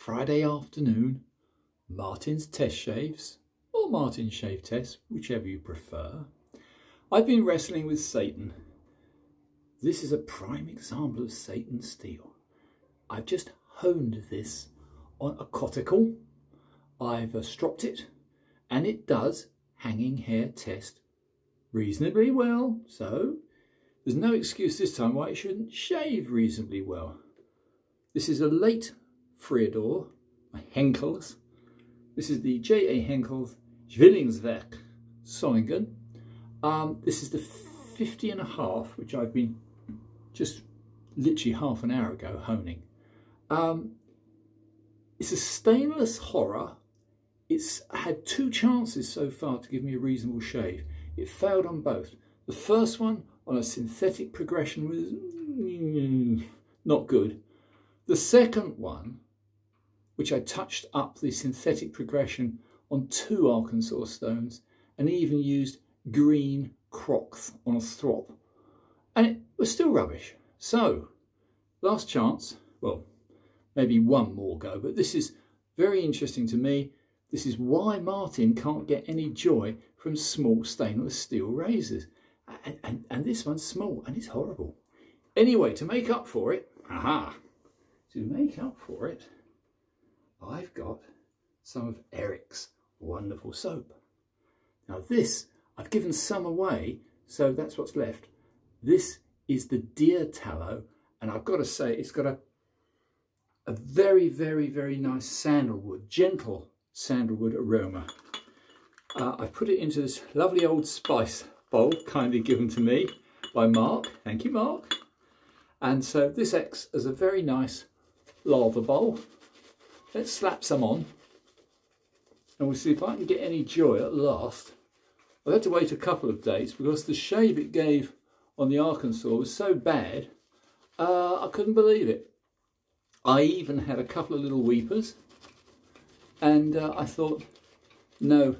Friday afternoon, Martin's test shaves, or Martin's shave test, whichever you prefer. I've been wrestling with Satan. This is a prime example of Satan steel. I've just honed this on a coticule. I've stropped it, and it does hanging hair test reasonably well. So there's no excuse this time why it shouldn't shave reasonably well. This is a late Friodur by Henckels. This is the J.A.Henckels Friodur Solingen. This is the 50.5, which I've been just literally half an hour ago honing. It's a stainless horror. It's had 2 chances so far to give me a reasonable shave. It failed on both. The first one on a synthetic progression was not good. The second one, which I touched up the synthetic progression on 2 Arkansas stones and even used green crox on a strop, and it was still rubbish. So, last chance, well, maybe one more go, but this is very interesting to me. This is why Martin can't get any joy from small stainless steel razors. And this one's small and it's horrible. Anyway, to make up for it, I've got some of Eric's wonderful soap. Now this, I've given some away, so that's what's left. This is the deer tallow, and I've got to say it's got a very, very, very nice sandalwood, gentle sandalwood aroma. I've put it into this lovely old spice bowl, kindly given to me by Mark. Thank you, Mark. And so this acts as a very nice lather bowl. Let's slap some on, and we'll see if I can get any joy at last. I've had to wait a couple of days because the shave it gave on the Arkansas was so bad, I couldn't believe it. I even had a couple of little weepers, and I thought, no,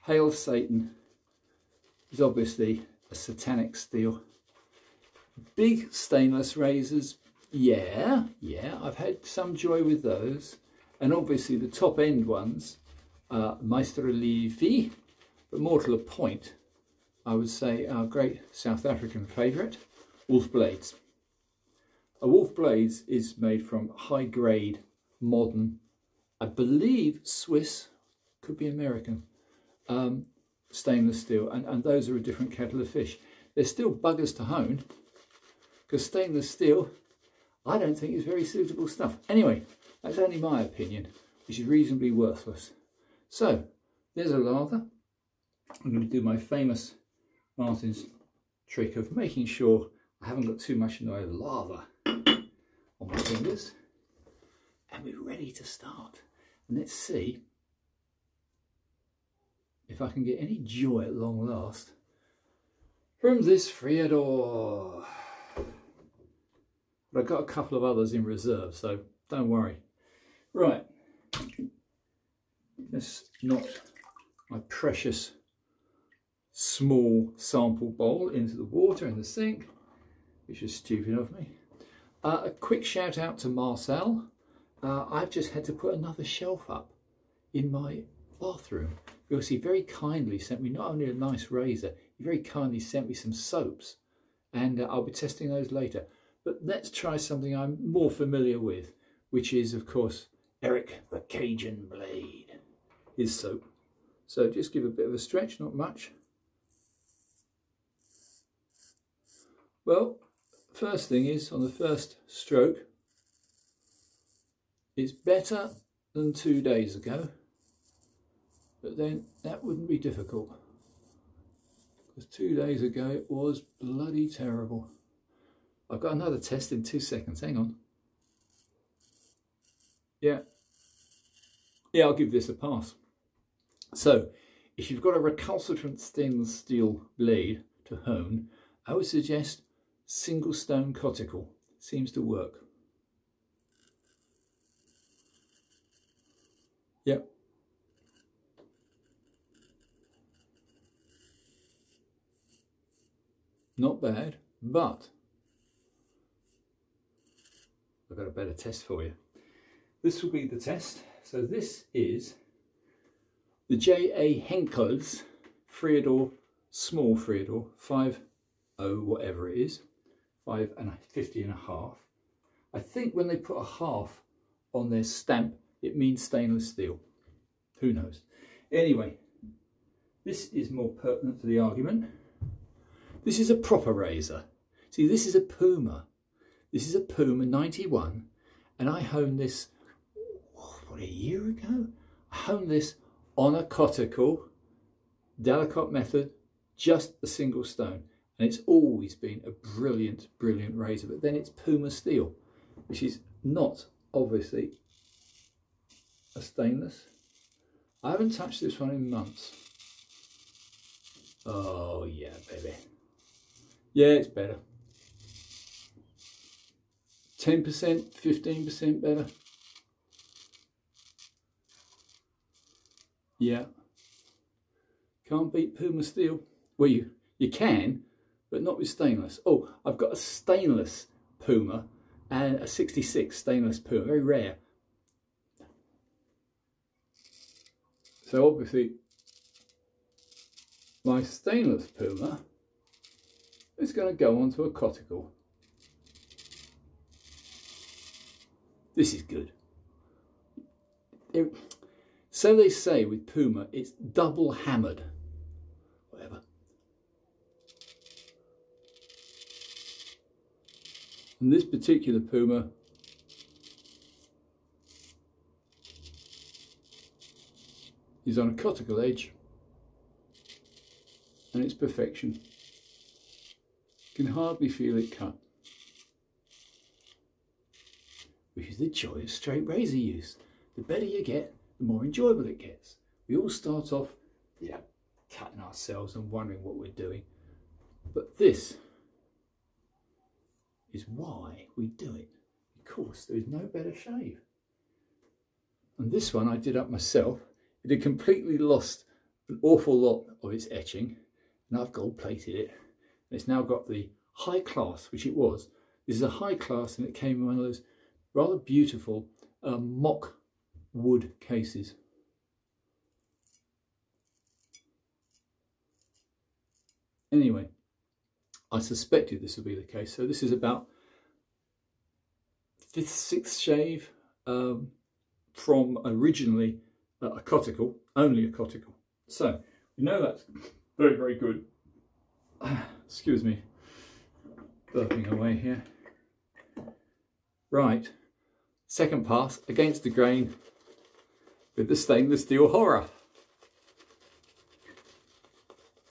hail Satan is obviously a satanic steel. Big stainless razors, yeah, I've had some joy with those, and obviously the top end ones, Meister Levi, but more to the point, I would say our great South African favourite, wolf blades. A wolf blades is made from high grade, modern, I believe Swiss, could be American, stainless steel, and those are a different kettle of fish. They're still buggers to hone, because stainless steel, I don't think is very suitable stuff. Anyway, that's only my opinion, which is reasonably worthless. So, there's a lather. I'm going to do my famous Martin's trick of making sure I haven't got too much in the way of lather on my fingers. And we're ready to start. And let's see if I can get any joy at long last from this Friodur. But I've got a couple of others in reserve, so don't worry. Right, let's knock my precious small sample bowl into the water in the sink, which is stupid of me. A quick shout out to Marcel. I've just had to put another shelf up in my bathroom because he very kindly sent me not only a nice razor, he very kindly sent me some soaps, and I'll be testing those later. But let's try something I'm more familiar with, which is, of course, Eric the Cajun Blade, his soap. So just give a bit of a stretch, not much. Well, first thing is, on the first stroke, it's better than 2 days ago, but then that wouldn't be difficult, because 2 days ago it was bloody terrible. I've got another test in 2 seconds, hang on. Yeah, I'll give this a pass. So, if you've got a recalcitrant stainless steel blade to hone, I would suggest single stone coticule. Seems to work. Yep. Not bad, but I've got a better test for you. this will be the test. So this is the J.A.Henckels Friodur, small Friodur, 5.0 whatever it is, 50.5. I think when they put a half on their stamp, it means stainless steel. Who knows? Anyway, this is more pertinent to the argument. This is a proper razor. See, this is a Puma. This is a Puma 91, and I honed this, what, a year ago? I honed this on a coticule, delicate method, just a single stone. And it's always been a brilliant, brilliant razor. But then it's Puma steel, which is not obviously a stainless. I haven't touched this one in months. Oh yeah, baby. Yeah, it's better. 10%, 15% better. Yeah. Can't beat Puma steel. Well, you can, but not with stainless. Oh, I've got a stainless Puma and a 66 stainless Puma, very rare. So obviously my stainless Puma is going to go onto a coticule. This is good. So they say with Puma, it's double hammered. Whatever. And this particular Puma is on a coticule edge, and it's perfection. You can hardly feel it cut, which is the joy of straight razor use. The better you get, the more enjoyable it gets. We all start off, cutting ourselves and wondering what we're doing, but this is why we do it, because there is no better shave. And this one I did up myself. It had completely lost an awful lot of its etching, and I've gold plated it. And it's now got the high class, which it was. This is a high class, and it came in one of those rather beautiful mock wood cases. Anyway, I suspected this would be the case. So this is about 5th, 6th shave from originally a coticule, only a coticule. So we know that's very, very good. Excuse me, burping away here. Right, second pass against the grain with the stainless steel horror.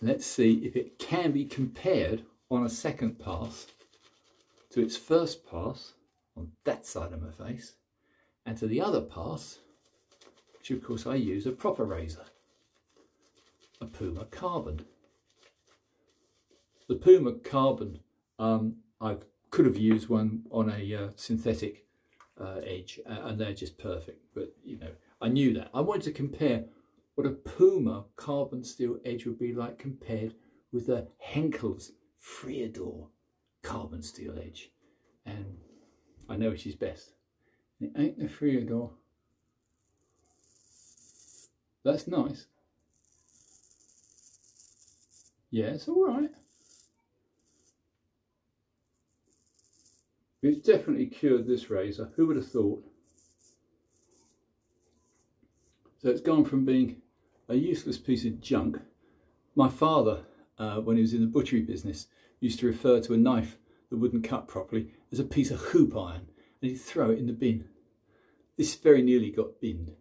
Let's see if it can be compared on a second pass to its first pass on that side of my face, and to the other pass, which of course I use a proper razor, a Puma carbon. The Puma carbon, I could have used one on a synthetic edge, and they're just perfect, but you know, I knew that. I wanted to compare what a Puma carbon steel edge would be like compared with the Henckels Friodur carbon steel edge, and I know which is best. It ain't the Friodur. That's nice. Yeah, it's all right. It's definitely cured this razor. Who would have thought? So it's gone from being a useless piece of junk. My father, when he was in the butchery business, used to refer to a knife that wouldn't cut properly as a piece of hoop iron, and he'd throw it in the bin. This very nearly got binned.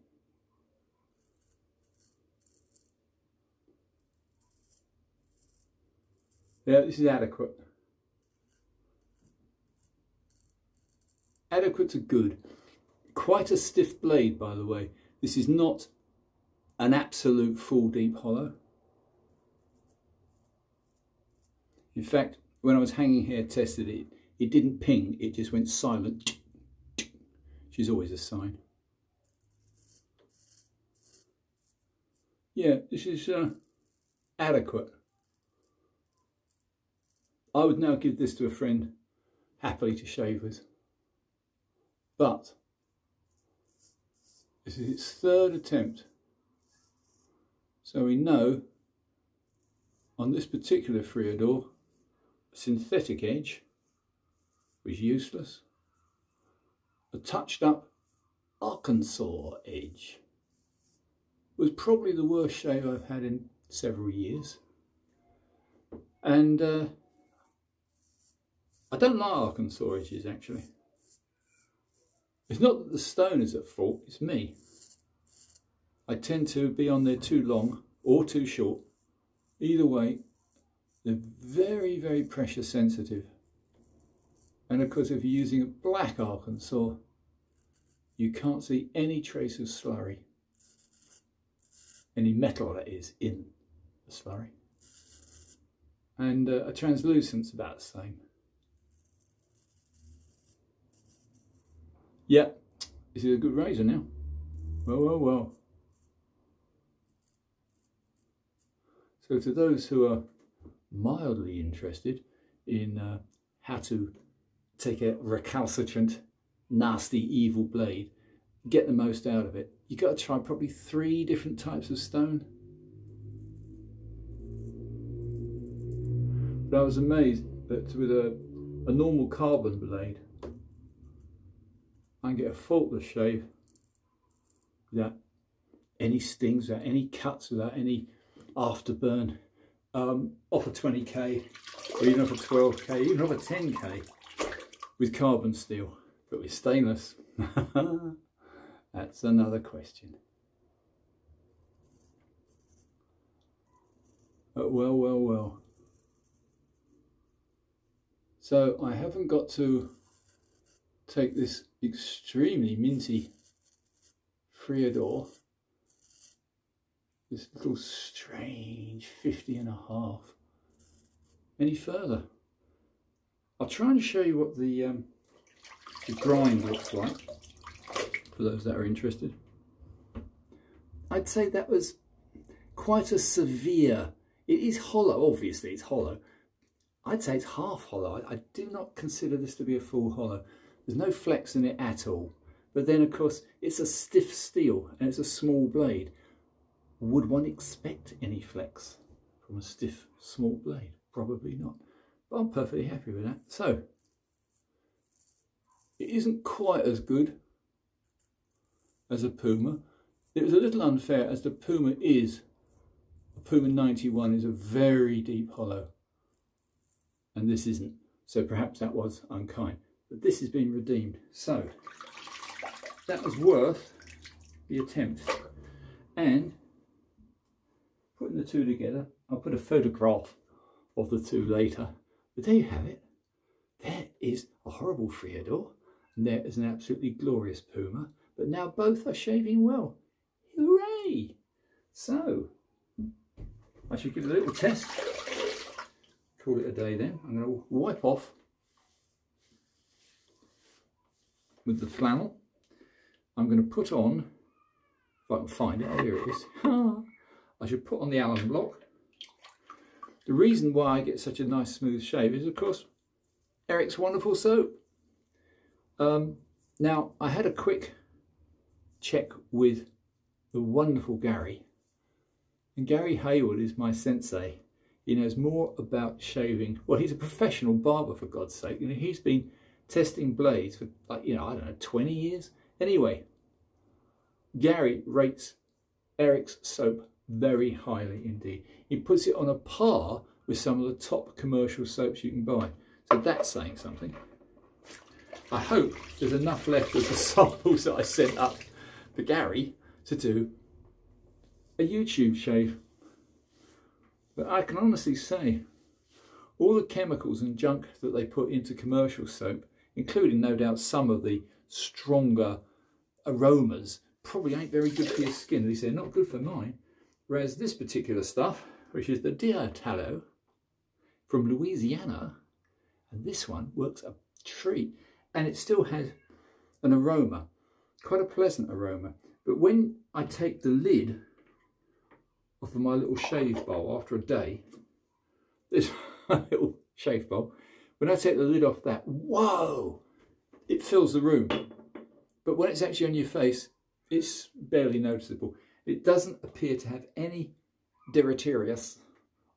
Yeah, this is adequate. Adequate to good. Quite a stiff blade, by the way. This is not an absolute full deep hollow. In fact, when I was hanging here, tested it, it didn't ping, it just went silent, which is always a sign. Yeah, this is adequate. I would now give this to a friend happily to shave with. But This is its third attempt. So we know on this particular Friodur, a synthetic edge was useless. A touched up Arkansas edge was probably the worst shave I've had in several years. And I don't like Arkansas edges actually. It's not that the stone is at fault, it's me. I tend to be on there too long or too short. Either way, they're very, very pressure sensitive. And of course, if you're using a black Arkansas, you can't see any trace of slurry. Any metal, that is, in the slurry. And a translucent's about the same. Yeah, this is a good razor now. Well, well, well. So to those who are mildly interested in how to take a recalcitrant, nasty, evil blade, get the most out of it, you've got to try probably 3 different types of stone. But I was amazed that with a normal carbon blade, I can get a faultless shave without any stings, without any cuts, without any afterburn, off a 20k, or even off a 12k, even off a 10k with carbon steel. But with stainless, that's another question. But well, well, well. So I haven't got to take this extremely minty Friodur, this little strange 50.5, any further. I'll try and show you what the grind looks like for those that are interested. I'd say that was quite a severe, it is hollow, obviously it's hollow. I'd say it's half hollow. I do not consider this to be a full hollow. There's no flex in it at all. But then of course it's a stiff steel and it's a small blade. Would one expect any flex from a stiff small blade? Probably not. But I'm perfectly happy with that. So it isn't quite as good as a Puma. It was a little unfair as the Puma 91 is a very deep hollow. And this isn't. So perhaps that was unkind. But this has been redeemed. So that was worth the attempt. And putting the two together, I'll put a photograph of the two later. But there you have it. There is a horrible Friodur, and there is an absolutely glorious Puma. But now both are shaving well. Hooray! So I should give it a little test. Call it a day then. I'm going to wipe off with the flannel. I'm going to put on, if I can find it, oh here it is. I should put on the Allen block. The reason why I get such a nice smooth shave is of course Eric's wonderful soap. Now I had a quick check with the wonderful Gary, and Gary Hayward is my sensei. He knows more about shaving. Well, he's a professional barber, for God's sake. You know, he's been testing blades for, like, you know, I don't know, 20 years. Anyway, Gary rates Eric's soap very highly indeed. He puts it on a par with some of the top commercial soaps you can buy. So that's saying something. I hope there's enough left of the samples that I sent up for Gary to do a YouTube shave. But I can honestly say, all the chemicals and junk that they put into commercial soap, including no doubt some of the stronger aromas, probably ain't very good for your skin. At least they're not good for mine. Whereas this particular stuff, which is the deer tallow from Louisiana, and this one works a treat. And it still has an aroma, quite a pleasant aroma. But when I take the lid off of my little shave bowl after a day, this little shave bowl, when I take the lid off that, whoa, it fills the room. But when it's actually on your face, It's barely noticeable. It doesn't appear to have any deleterious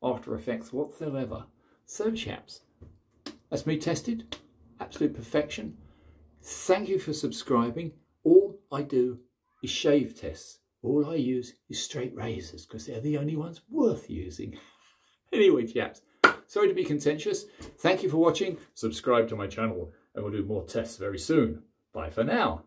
after effects whatsoever. So chaps, that's me tested. Absolute perfection. Thank you for subscribing. All I do is shave tests. All I use is straight razors because they're the only ones worth using. Anyway chaps, sorry to be contentious. Thank you for watching. Subscribe to my channel and we'll do more tests very soon. Bye for now.